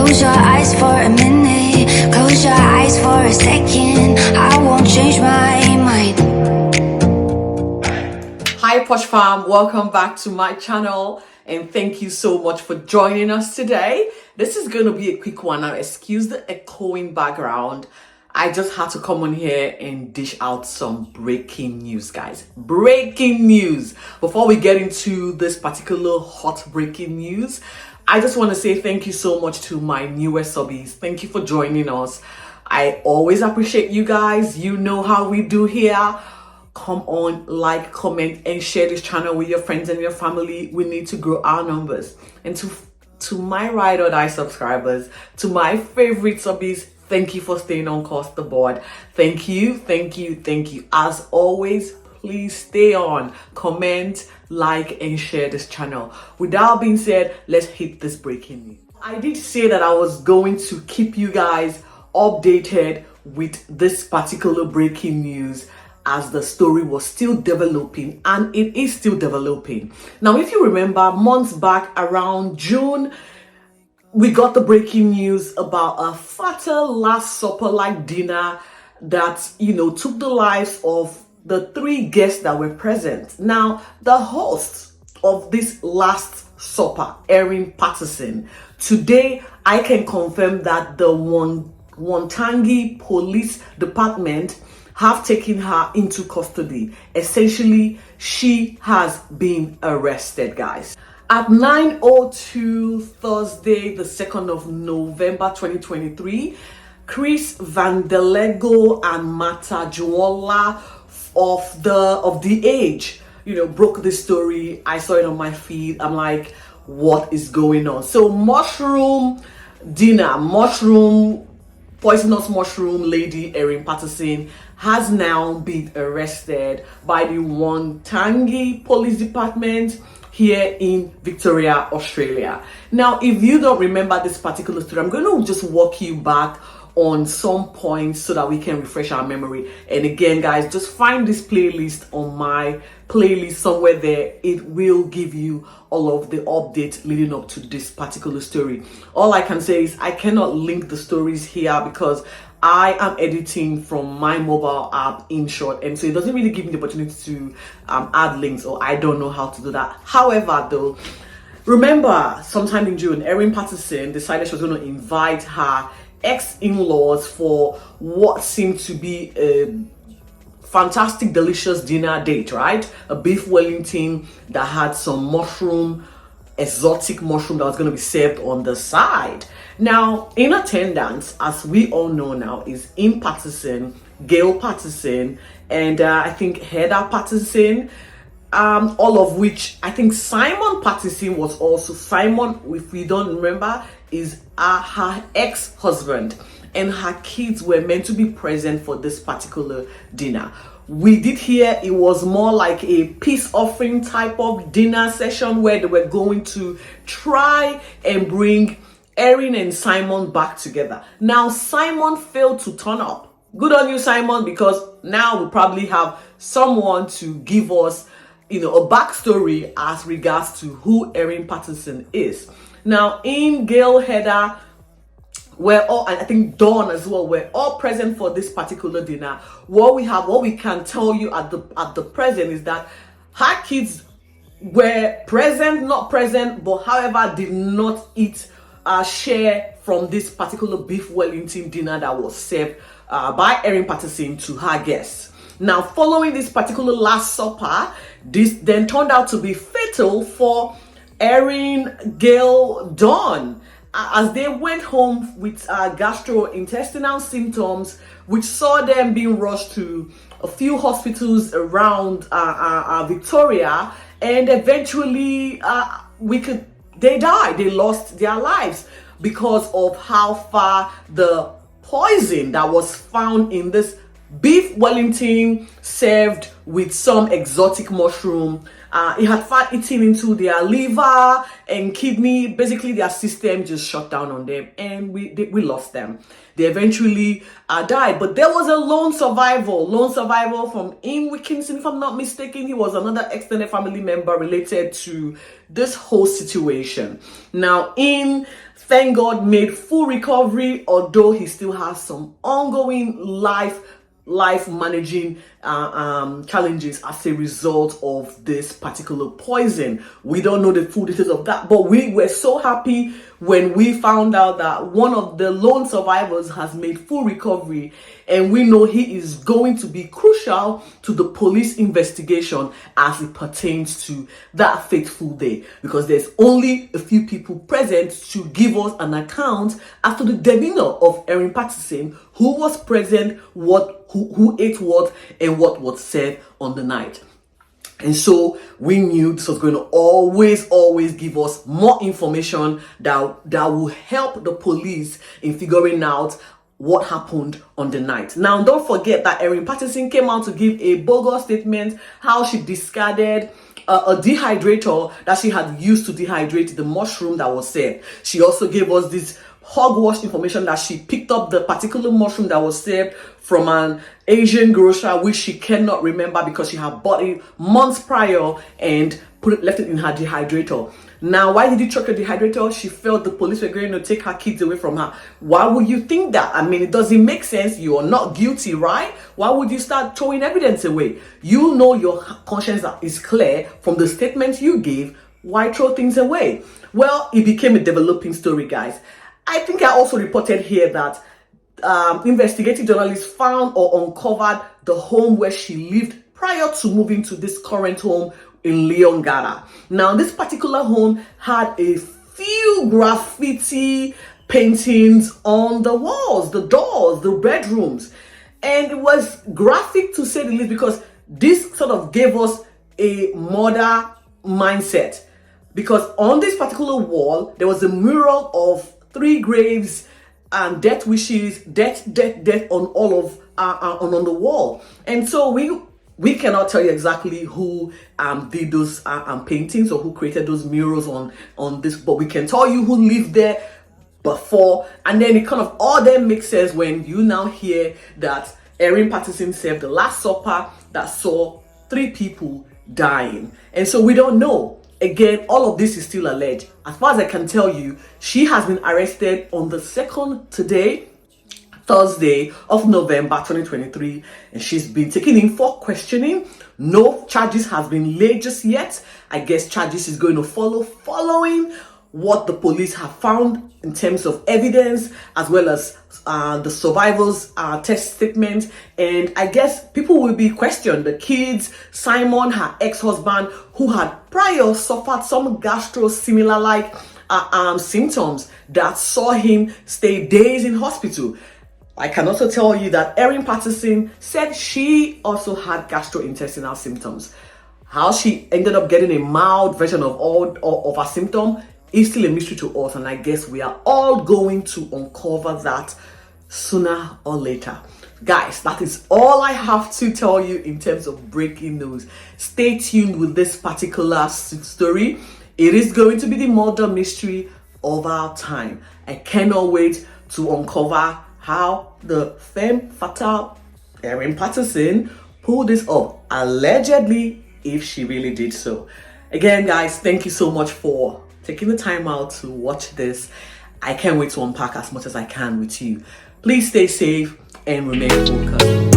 Close your eyes for a minute, close your eyes for a second. I won't change my mind. Hi Posh Fam, welcome back to my channel and thank you so much for joining us today. This is going to be a quick one now. Excuse the echoing background. I just had to come on here and dish out some breaking news, guys. Breaking news. Before we get into this particular hot breaking news, I just want to say thank you so much to my newest subbies. Thank you for joining us. I always appreciate you guys. You know how we do here. Come on, like, comment, and share this channel with your friends and your family. We need to grow our numbers. And to my ride or die subscribers, to my favorite subbies, thank you for staying on course the board. Thank you, thank you, thank you. As always, please stay on, comment, like, and share this channel. With that being said, let's hit this breaking news. I did say that I was going to keep you guys updated with this particular breaking news as the story was still developing, and it is still developing. Now, if you remember, months back around June, we got the breaking news about a fatal Last Supper-like dinner that, took the lives of the 3 guests that were present. Now, the host of this Last Supper, Erin Partterson, today I can confirm that the Wontangi Police Department have taken her into custody. Essentially, she has been arrested, guys. At 9:02 Thursday, the 2nd of November 2023, Chris Vandelego and Mata Juola of the age, broke this story. I saw it on my feed. I'm like, what is going on? So mushroom dinner, poisonous mushroom lady Erin Partterson has now been arrested by the Wontangi Police Department here in Victoria, Australia. Now, if you don't remember this particular story, I'm going to just walk you back on some points so that we can refresh our memory. And again, guys, just find this playlist on my playlist somewhere there. It will give you all of the updates leading up to this particular story. All I can say is I cannot link the stories here because I am editing from my mobile app InShot, and so it doesn't really give me the opportunity to add links, or I don't know how to do that. However, though, remember sometime in June, Erin Partterson decided she was going to invite her ex-in-laws for what seemed to be a fantastic, delicious dinner date, right? A beef Wellington that had some exotic mushroom that was going to be served on the side. Now, in attendance, as we all know now, is Erin Partterson, Gail Partterson, and I think Heather Partterson, all of which I think Simon Partterson was also. Simon, if we don't remember, is her ex-husband, and her kids were meant to be present for this particular dinner. We did hear it was more like a peace offering type of dinner session where they were going to try and bring Erin and Simon back together. Now, Simon failed to turn up. Good on you, Simon, because now we probably have someone to give us, a backstory as regards to who Erin Partterson is. Now, in Gail, Heather, we're all, and I think Dawn as well, we're all present for this particular dinner. What we can tell you at the present is that her kids were present, not present, but however did not eat share from this particular beef Wellington dinner that was served by Erin Partterson to her guests. Now, following this particular Last Supper, this then turned out to be fatal for Erin, Gail, Dawn, as they went home with gastrointestinal symptoms, which saw them being rushed to a few hospitals around Victoria, and eventually they died. They lost their lives because of how far the poison that was found in this beef Wellington served with some exotic mushroom it had fat eating into their liver and kidney. Basically, their system just shut down on them, and we lost them. They eventually died. But there was a lone survivor from in Wilkinson, if I'm not mistaken. He was another extended family member related to this whole situation. Now, thank God, made full recovery, although he still has some ongoing life managing challenges as a result of this particular poison. We don't know the full details of that, but we were so happy when we found out that one of the lone survivors has made full recovery, and we know he is going to be crucial to the police investigation as it pertains to that fateful day, because there's only a few people present to give us an account as to the demeanor of Erin Partterson, who was present, who ate what, and what was said on the night. And so we knew this was going to always give us more information that will help the police in figuring out what happened on the night. Now, don't forget that Erin Partterson came out to give a bogus statement how she discarded a dehydrator that she had used to dehydrate the mushroom that was served. She also gave us this hogwash information that she picked up the particular mushroom that was served from an Asian grocer, which she cannot remember because she had bought it months prior and left it in her dehydrator. Now, why did you chuck a dehydrator? She felt the police were going to take her kids away from her. Why would you think that? I mean, it doesn't make sense. You are not guilty, right? Why would you start throwing evidence away? You know your conscience is clear from the statement you gave. Why throw things away? Well, it became a developing story, guys. I think I also reported here that investigative journalists found or uncovered the home where she lived prior to moving to this current home in Leongara. Now, this particular home had a few graffiti paintings on the walls, the doors, the bedrooms. And it was graphic to say the least, because this sort of gave us a murder mindset. Because on this particular wall, there was a mural of 3 graves and death wishes, death on all of on the wall. And so we cannot tell you exactly who did those paintings or who created those murals on this, but we can tell you who lived there before. And then it kind of all then makes sense when you now hear that Erin Partterson served the Last Supper that saw 3 people dying. And so we don't know. Again, all of this is still alleged. As far as I can tell you, she has been arrested on the 2nd today, Thursday of November 2023, and she's been taken in for questioning. No charges has been laid just yet. I guess charges is going to follow following what the police have found in terms of evidence, as well as the survivors' test statement. And I guess people will be questioned. The kids, Simon, her ex-husband, who had prior suffered some gastro-similar like symptoms that saw him stay days in hospital. I can also tell you that Erin Partterson said she also had gastrointestinal symptoms. How she ended up getting a mild version of all of her symptoms is still a mystery to us, and I guess we are all going to uncover that sooner or later. Guys, that is all I have to tell you in terms of breaking news. Stay tuned with this particular story. It is going to be the murder mystery of our time. I cannot wait to uncover how the femme fatale Erin Partterson pulled this off, allegedly, if she really did so. Again, guys, thank you so much for taking the time out to watch this. I can't wait to unpack as much as I can with you. Please stay safe and remain focused.